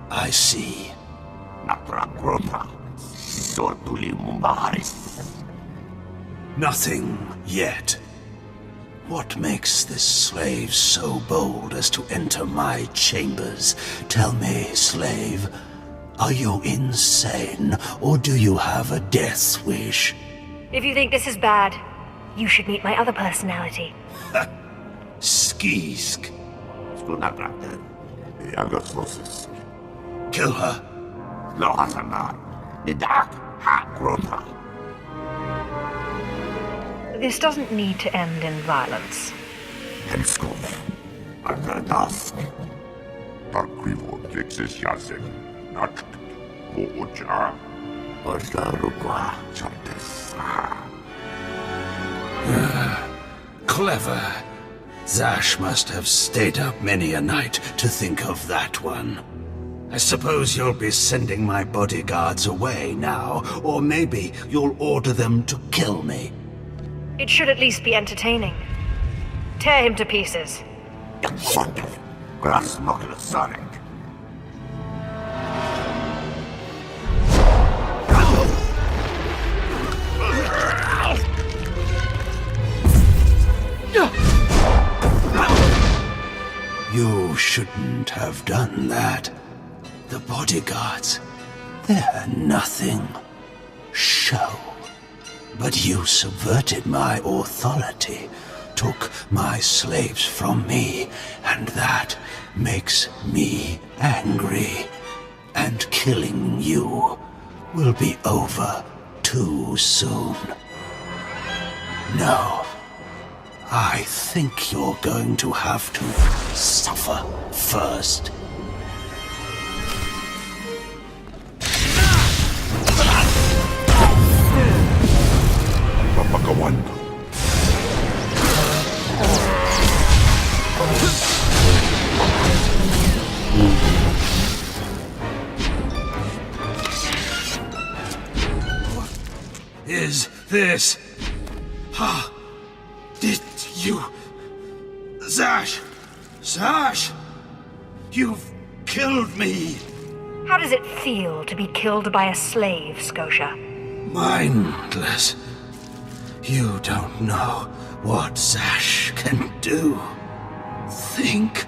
I see. Nothing yet. What makes this slave so bold as to enter my chambers? Tell me, slave, are you insane, or do you have a death wish? If you think this is bad, you should meet my other personality. Skisk. Kill her. This doesn't need to end in violence. Clever. Zash must have stayed up many a night to think of that one. I suppose you'll be sending my bodyguards away now, or maybe you'll order them to kill me. It should at least be entertaining. Tear him to pieces. You shouldn't have done that. The bodyguards, they're nothing. Show. But you subverted my authority, took my slaves from me, and that makes me angry. And killing you will be over too soon. No. I think you're going to have to suffer first. What is this? Did you... Zash! Zash! You've killed me! How does it feel to be killed by a slave, Scotia? Mindless. You don't know what Zash can do. Think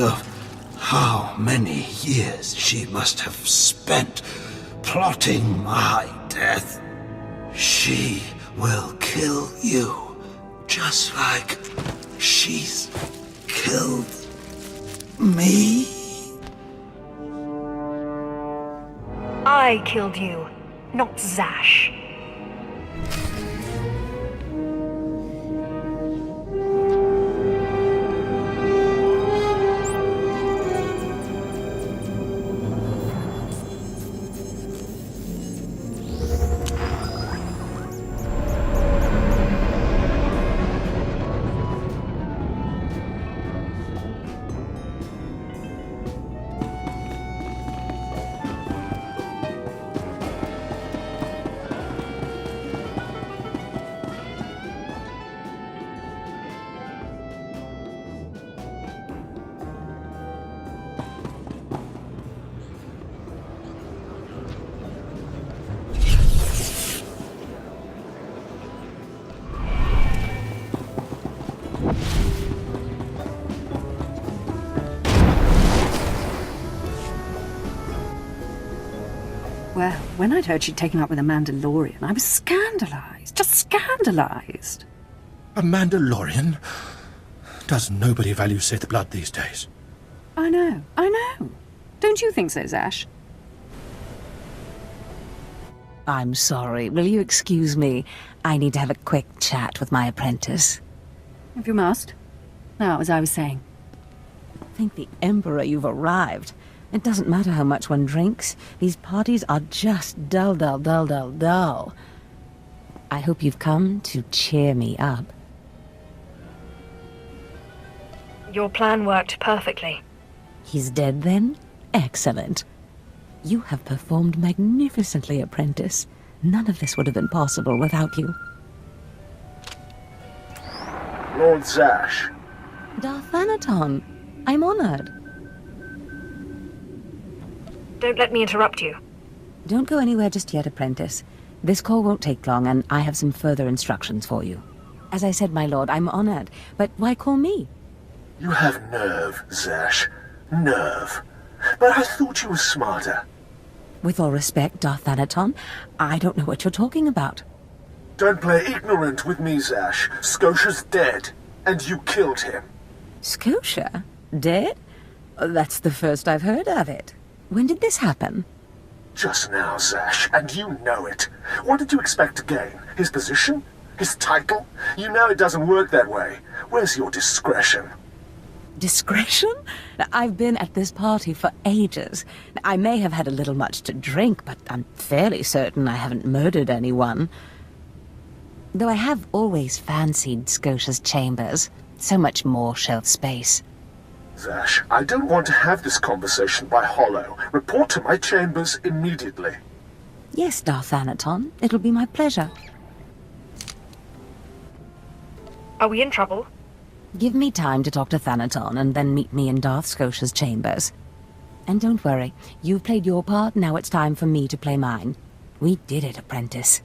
of how many years she must have spent plotting my death. She will kill you, just like she's killed me. I killed you, not Zash. Well, when I'd heard she'd taken up with a Mandalorian, I was scandalized. Just scandalized. A Mandalorian? Does nobody value Sith blood these days? I know. Don't you think so, Zash? I'm sorry. Will you excuse me? I need to have a quick chat with my apprentice. If you must. Now, as I was saying. Thank the Emperor you've arrived. It doesn't matter how much one drinks. These parties are just dull, dull, dull, dull, dull. I hope you've come to cheer me up. Your plan worked perfectly. He's dead then? Excellent. You have performed magnificently, apprentice. None of this would have been possible without you. Lord Zash. Darthanaton, I'm honored. Don't let me interrupt you. Don't go anywhere just yet, apprentice. This call won't take long, and I have some further instructions for you. As I said, my lord, I'm honored, but why call me? You have nerve, Zash. Nerve. But I thought you were smarter. With all respect, Darth Thanaton, I don't know what you're talking about. Don't play ignorant with me, Zash. Scotia's dead, and you killed him. Scotia? Dead? That's the first I've heard of it. When did this happen? Just now, Zash, and you know it. What did you expect to gain? His position? His title? You know it doesn't work that way. Where's your discretion? Discretion? I've been at this party for ages. I may have had a little much to drink, but I'm fairly certain I haven't murdered anyone. Though I have always fancied Scotia's chambers. So much more shelf space. Zash, I don't want to have this conversation by hollow. Report to my chambers immediately. Yes, Darth Thanaton. It'll be my pleasure. Are we in trouble? Give me time to talk to Thanaton, and then meet me in Darth Scotia's chambers. And don't worry, you've played your part, now it's time for me to play mine. We did it, apprentice.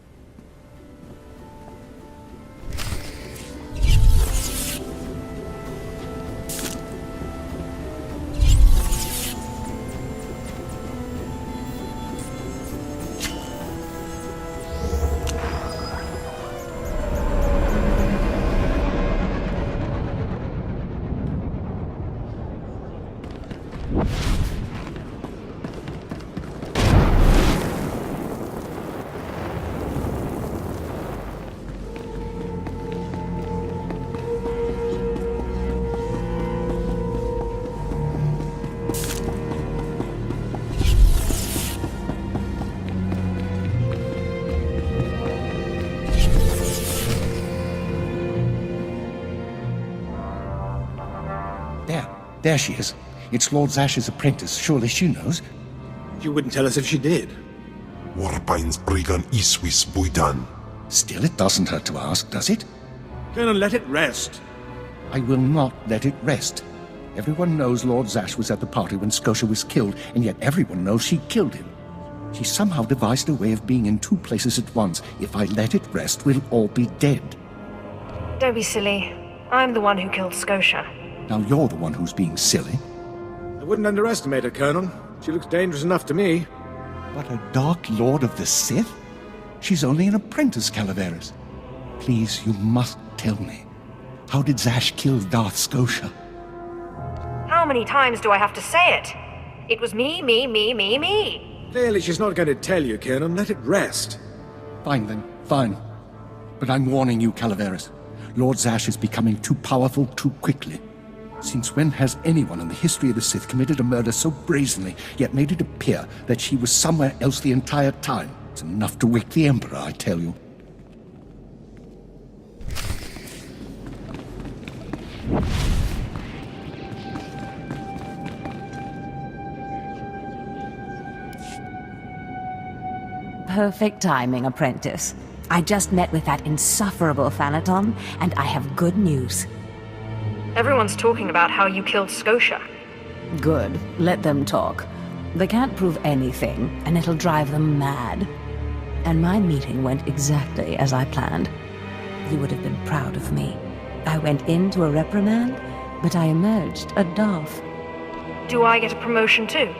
There she is. It's Lord Zash's apprentice. Surely she knows. You wouldn't tell us if she did. Warpain's Brigan Iswis Buidan. Still, it doesn't hurt to ask, does it? Colonel, let it rest. I will not let it rest. Everyone knows Lord Zash was at the party when Scotia was killed, and yet everyone knows she killed him. She somehow devised a way of being in two places at once. If I let it rest, we'll all be dead. Don't be silly. I'm the one who killed Scotia. Now you're the one who's being silly. I wouldn't underestimate her, Colonel. She looks dangerous enough to me. But a Dark Lord of the Sith? She's only an apprentice, Calaveras. Please, you must tell me. How did Zash kill Darth Scotia? How many times do I have to say it? It was me, me, me, me, me. Clearly she's not going to tell you, Colonel. Let it rest. Fine then, fine. But I'm warning you, Calaveras. Lord Zash is becoming too powerful too quickly. Since when has anyone in the history of the Sith committed a murder so brazenly, yet made it appear that she was somewhere else the entire time? It's enough to wake the Emperor, I tell you. Perfect timing, apprentice. I just met with that insufferable Thanaton, and I have good news. Everyone's talking about how you killed Scotia. Good. Let them talk. They can't prove anything, and it'll drive them mad. And my meeting went exactly as I planned. You would have been proud of me. I went into a reprimand, but I emerged a Darth. Do I get a promotion too?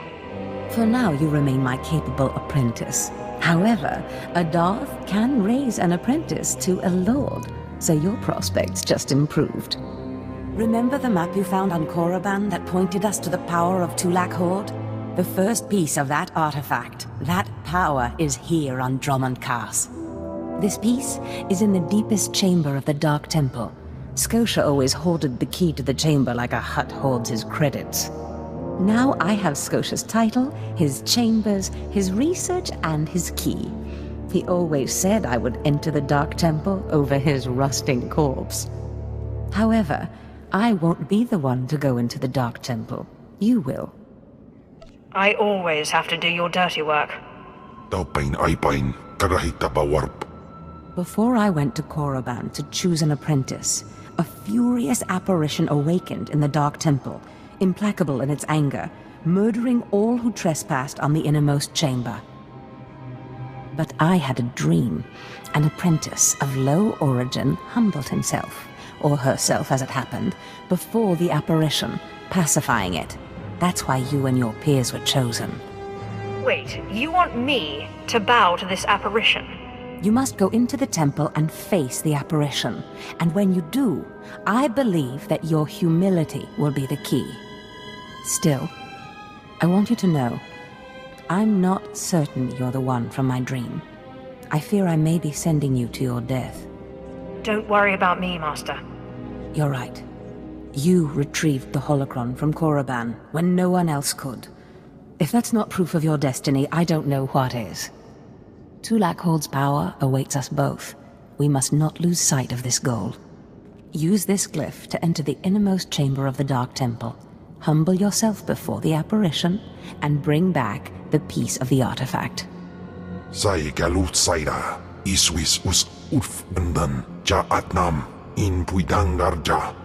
For now, you remain my capable apprentice. However, a Darth can raise an apprentice to a lord, so your prospects just improved. Remember the map you found on Korriban that pointed us to the power of Tulak Horde? The first piece of that artifact, that power, is here on Drummond Cass. This piece is in the deepest chamber of the Dark Temple. Scotia always hoarded the key to the chamber like a Hutt hoards his credits. Now I have Scotia's title, his chambers, his research, and his key. He always said I would enter the Dark Temple over his rusting corpse. However, I won't be the one to go into the Dark Temple. You will. I always have to do your dirty work. Taupain Aipain, Karahita Bawarp. Before I went to Korriban to choose an apprentice, a furious apparition awakened in the Dark Temple. implacable in its anger, murdering all who trespassed on the innermost chamber. But I had a dream. An apprentice of low origin humbled himself, or herself as it happened, before the apparition, pacifying it. That's why you and your peers were chosen. Wait, you want me to bow to this apparition? You must go into the temple and face the apparition. And when you do, I believe that your humility will be the key. Still, I want you to know, I'm not certain you're the one from my dream. I fear I may be sending you to your death. Don't worry about me, Master. You're right. You retrieved the holocron from Korriban when no one else could. If that's not proof of your destiny, I don't know what is. Tulakhold's power awaits us both. We must not lose sight of this goal. Use this glyph to enter the innermost chamber of the Dark Temple. Humble yourself before the apparition, and bring back the piece of the artifact. Sai galut saira, iswis us urf bandan, ja atnam, in puidangarja.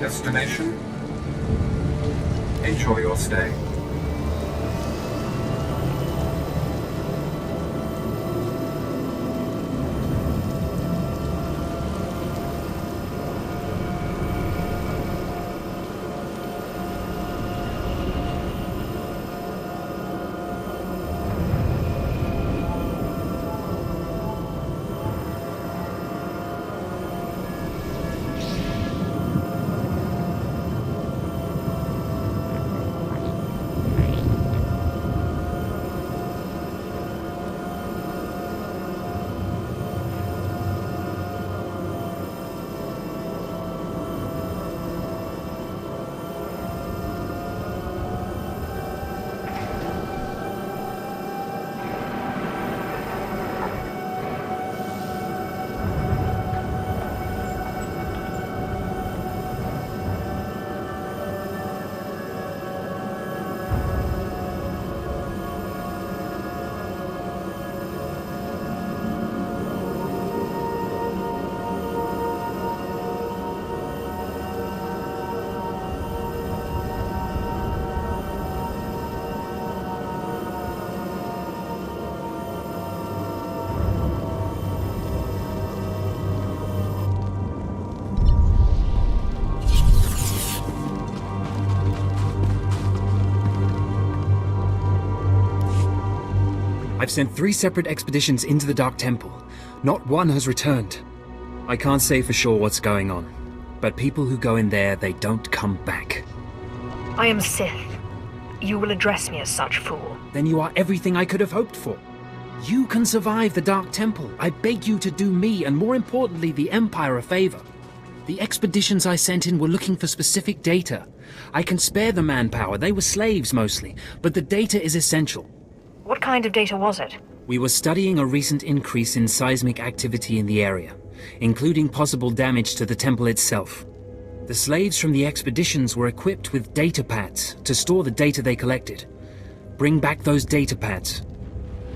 Destination? Enjoy your stay. I've sent 3 separate expeditions into the Dark Temple. Not one has returned. I can't say for sure what's going on, but people who go in there, they don't come back. I am Sith. You will address me as such, fool. Then you are everything I could have hoped for. You can survive the Dark Temple. I beg you to do me, and more importantly, the Empire, a favor. The expeditions I sent in were looking for specific data. I can spare the manpower, they were slaves mostly, but the data is essential. What kind of data was it? We were studying a recent increase in seismic activity in the area, including possible damage to the temple itself. The slaves from the expeditions were equipped with data pads to store the data they collected. Bring back those data pads.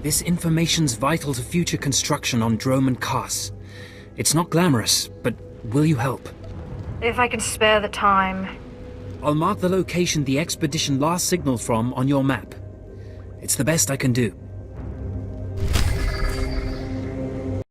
This information's vital to future construction on Drome and Kars. It's not glamorous, but will you help? If I can spare the time. I'll mark the location the expedition last signaled from on your map. It's the best I can do.